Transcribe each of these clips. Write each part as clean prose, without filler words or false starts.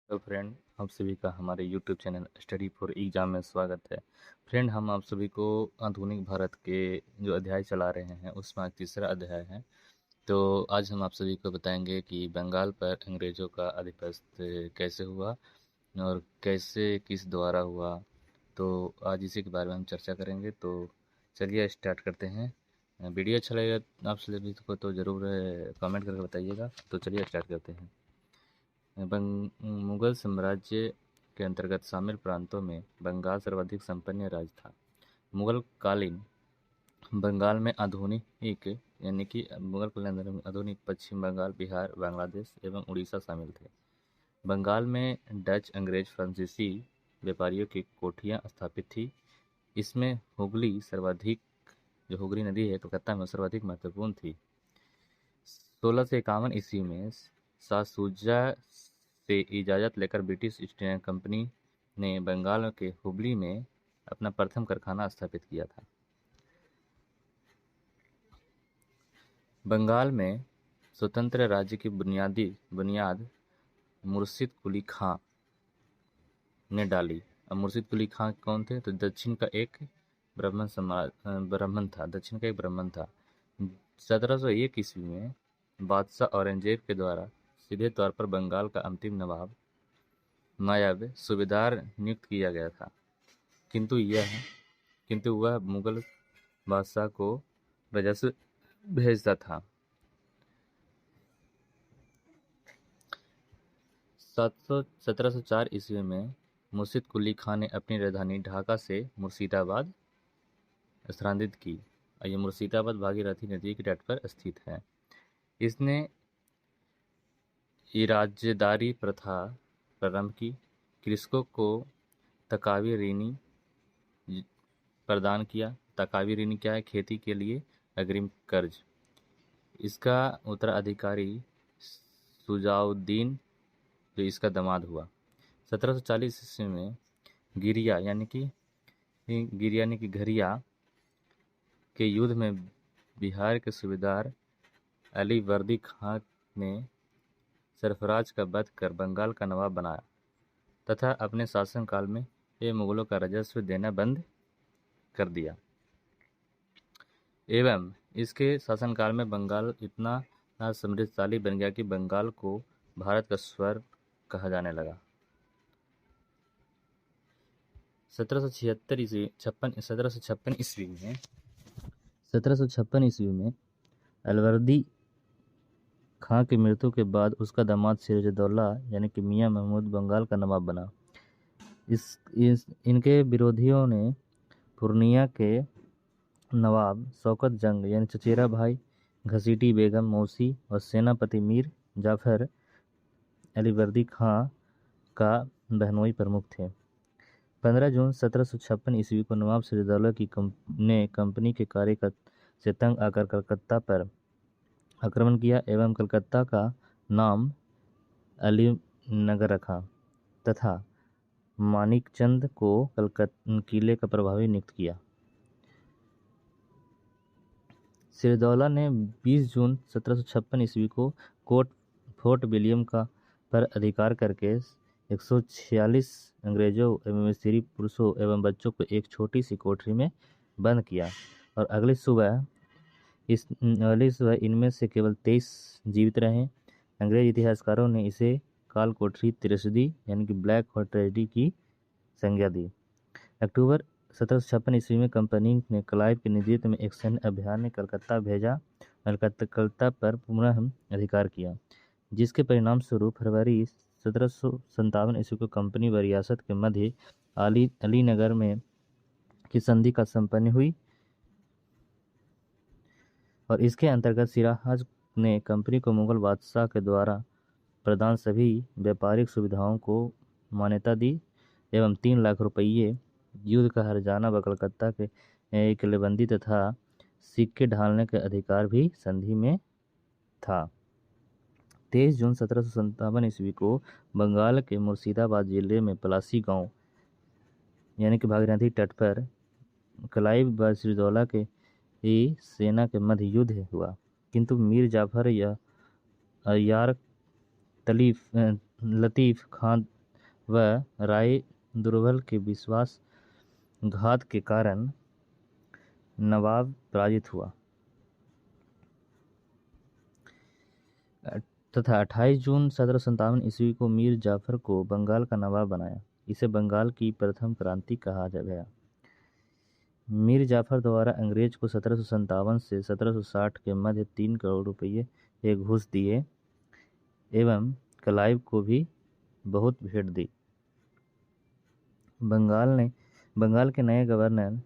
तो फ्रेंड, आप सभी का हमारे YouTube channel study for exam में स्वागत है। फ्रेंड, हम आप सभी को आधुनिक भारत के जो अध्याय चला रहे हैं उसमें आज तीसरा अध्याय है। तो आज हम आप सभी को बताएंगे कि बंगाल पर अंग्रेज़ों का आधिपत्य कैसे हुआ और कैसे किस द्वारा हुआ। तो आज इसी के बारे में हम चर्चा करेंगे। तो चलिए स्टार्ट करते हैं। वीडियो अच्छा लगेगा आप सभी को तो ज़रूर कमेंट करके बताइएगा। तो चलिए स्टार्ट करते हैं। मुगल साम्राज्य के अंतर्गत शामिल प्रांतों में बंगाल सर्वाधिक संपन्न राज्य था। मुगल कालीन बंगाल में आधुनिक मुगल कालीन में आधुनिक पश्चिम बंगाल, बिहार, बांग्लादेश एवं उड़ीसा शामिल थे। बंगाल में डच, अंग्रेज, फ्रांसीसी व्यापारियों की कोठियां स्थापित थी। इसमें हुगली सर्वाधिक जो हुगली नदी है कलकत्ता में सर्वाधिक महत्वपूर्ण थी। 1651 ईस्वी में सासुजा से इजाज़त लेकर ब्रिटिश ईस्ट इंडिया कंपनी ने बंगाल के हुबली में अपना प्रथम कारखाना स्थापित किया था। बंगाल में स्वतंत्र राज्य की बुनियाद मुर्शिद कुली खां ने डाली। अब मुर्शिद कुली खां कौन थे? तो दक्षिण का एक ब्राह्मण था। 1701 ईस्वी में बादशाह औरंगजेब के द्वारा सीधे तौर पर बंगाल का अंतिम नवाब नायब सूबेदार नियुक्त किया गया था, किंतु वह मुगल बादशाह को राजस्व भेजता था। 1704 ईस्वी में मुर्शिद कुली खां ने अपनी राजधानी ढाका से मुर्शिदाबाद स्थानांतरित की। और ये मुर्शिदाबाद भागीरथी नदी के तट पर स्थित है। इसने इराजदारी प्रथा प्रारंभ की। कृषकों को तकावी ऋणी प्रदान किया। तकावी ऋण क्या है? खेती के लिए अग्रिम कर्ज। इसका उत्तराधिकारी सुजाउद्दीन जो इसका दामाद हुआ। 1740 ईस्वी में गिरिया यानी कि घरिया के युद्ध में बिहार के सूबेदार अली वर्दी खां ने सरफराज का वध कर बंगाल का नवाब बनाया तथा अपने शासनकाल में ये मुगलों का राजस्व देना बंद कर दिया। एवं इसके शासनकाल में बंगाल इतना समृद्धशाली बन गया कि बंगाल को भारत का स्वर्ग कहा जाने लगा। 1756 ईस्वी में अलवर्दी खां की मृत्यु के बाद उसका दामाद सिराजुद्दौला यानी कि मियां महमूद बंगाल का नवाब बना। इनके विरोधियों ने पूर्णिया के नवाब शौकत जंग यानी चचेरा भाई, घसीटी बेगम मौसी और सेनापति मीर जाफर अलीवर्दी खां का बहनोई प्रमुख थे। 15 जून 1756 ईस्वी को नवाब सिराजुद्दौला ने कंपनी के कार्य से तंग आकर कलकत्ता पर आक्रमण किया एवं कलकत्ता का नाम अलीनगर रखा तथा मानिकचंद को किले का प्रभारी नियुक्त किया। सिराजुद्दौला ने 20 जून 1756 ईस्वी को फोर्ट विलियम पर अधिकार करके 146 अंग्रेजों एवं स्त्री पुरुषों एवं बच्चों को एक छोटी सी कोठरी में बंद किया और अगली सुबह इनमें से केवल 23 जीवित रहे। अंग्रेज इतिहासकारों ने इसे काल कोठरी त्रैसदी यानी कि ब्लैक हॉर्स ट्रेजेडी की संज्ञा दी। अक्टूबर 1756 ईस्वी में कंपनी ने क्लाइव के नेतृत्व में एक सैन्य अभियान ने कलकत्ता भेजा और कलकत्ता पर पुनः अधिकार किया, जिसके परिणाम स्वरूप फरवरी 1757 ईस्वी को कंपनी व रियासत के मध्य अलीनगर में की संधि का संपन्न हुई और इसके अंतर्गत सिराज ने कंपनी को मुगल बादशाह के द्वारा प्रदान सभी व्यापारिक सुविधाओं को मान्यता दी एवं 3 लाख रुपये युद्ध का हर्जाना व कलकत्ता के किलेबंदी तथा सिक्के ढालने का अधिकार भी संधि में था। 23 जून 1757 ईस्वी को बंगाल के मुर्शिदाबाद जिले में पलासी गांव यानी कि भागीरथी तट पर क्लाइव व सिराजुद्दौला के सेना के मध्य युद्ध हुआ, किंतु मीर जाफर या यार लतीफ़ खां वह राय दुर्बल के विश्वासघात के कारण नवाब पराजित हुआ तथा 28 जून 1757 ईस्वी को मीर जाफर को बंगाल का नवाब बनाया। इसे बंगाल की प्रथम क्रांति कहा गया। मीर जाफर द्वारा अंग्रेज को 1757 से 1760 के मध्य 3 करोड़ रुपये एक घूस दिए एवं क्लाइव को भी बहुत भेंट दी। बंगाल के नए गवर्नर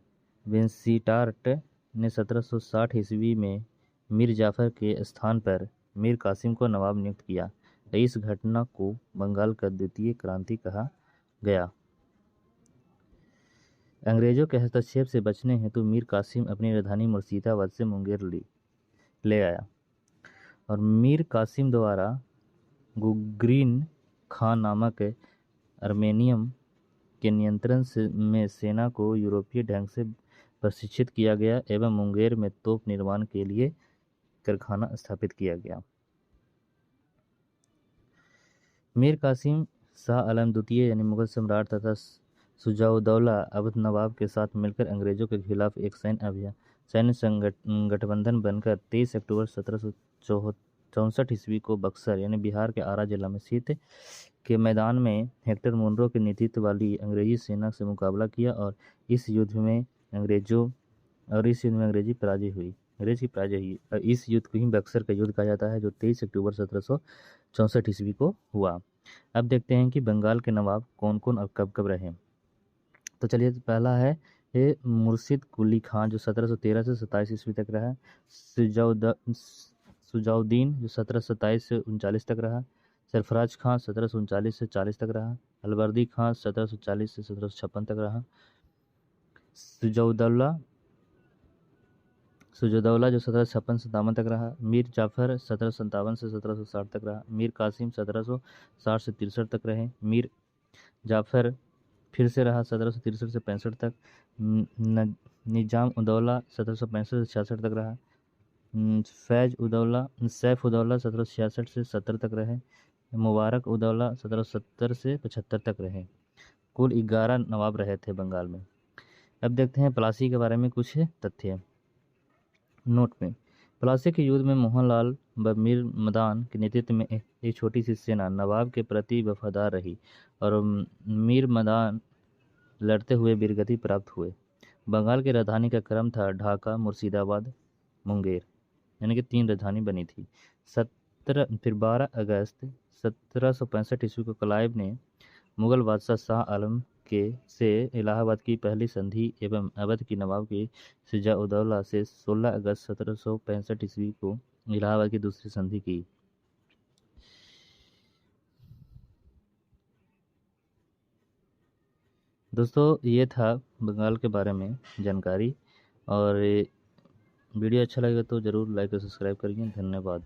विंसीटार्ट ने 1760 ईस्वी में मीर जाफर के स्थान पर मीर कासिम को नवाब नियुक्त किया। इस घटना को बंगाल का द्वितीय क्रांति कहा गया। अंग्रेजों के हस्तक्षेप से बचने हेतु मीर कासिम अपनी राजधानी मुर्शिदाबाद से मुंगेर ले आया और मीर कासिम द्वारा गुग्रीन खान नामक अर्मेनियम के नियंत्रण में सेना को यूरोपीय ढंग से प्रशिक्षित किया गया एवं मुंगेर में तोप निर्माण के लिए कारखाना स्थापित किया गया। मीर कासिम शाह आलम द्वितीय यानी मुगल सम्राट तथा सुजाउद्दौला अवध नवाब के साथ मिलकर अंग्रेजों के खिलाफ एक सैन्य गठबंधन बनकर 23 अक्टूबर 1764 ईस्वी को बक्सर यानी बिहार के आरा जिला में शीत के मैदान में हेक्टर मुनरो के नेतृत्व वाली अंग्रेजी सेना से मुकाबला किया और इस युद्ध में अंग्रेजी पराजय हुई। इस युद्ध को ही बक्सर का युद्ध कहा जाता है जो 23 अक्टूबर 1764 ईस्वी को हुआ। अब देखते हैं कि बंगाल के नवाब कौन कौन और कब कब रहे। तो चलिए, पहला है ये मुर्शिद कुली खान जो 1713 से 27 ईस्वी तक रहा। सुजाउद्दीन जो 1727 से 39 तक रहा। सरफराज खान 1739 से 40 तक रहा। अलवर्दी खान 1740 से 1756 तक रहा। सुजाउद्दौला जो 1756 से 57 तक रहा। मीर जाफर 1757 से 1760 तक रहा। मीर कासिम 1760 से 63 तक रहे। मीर जाफर फिर से रहा 1763 से 65 तक। निजाम उदौला 1765 से 66 तक रहा। सैफ उदौला 1766 से 70 तक रहे। मुबारक उदौला 1770 से 75 तक रहे। कुल 11 नवाब रहे थे बंगाल में। अब देखते हैं प्लासी के बारे में कुछ तथ्य। नोट में, प्लासी के युद्ध में मोहनलाल व मीर मदान के नेतृत्व में एक छोटी सी सेना नवाब के प्रति वफादार रही और मीर मदान लड़ते हुए वीरगति प्राप्त हुए। बंगाल की राजधानी का क्रम था ढाका, मुर्शिदाबाद, मुंगेर, यानी कि 3 राजधानी बनी थी। 12 अगस्त 1765 ईस्वी को क्लाइव ने मुगल बादशाह शाह आलम से इलाहाबाद की पहली संधि एवं अवध की नवाब की सुजाउद्दौला से 16 अगस्त 1765 ईस्वी को इलाहाबाद की दूसरी संधि की। दोस्तों, ये था बंगाल के बारे में जानकारी और वीडियो अच्छा लगे तो ज़रूर लाइक और सब्सक्राइब करिए। धन्यवाद।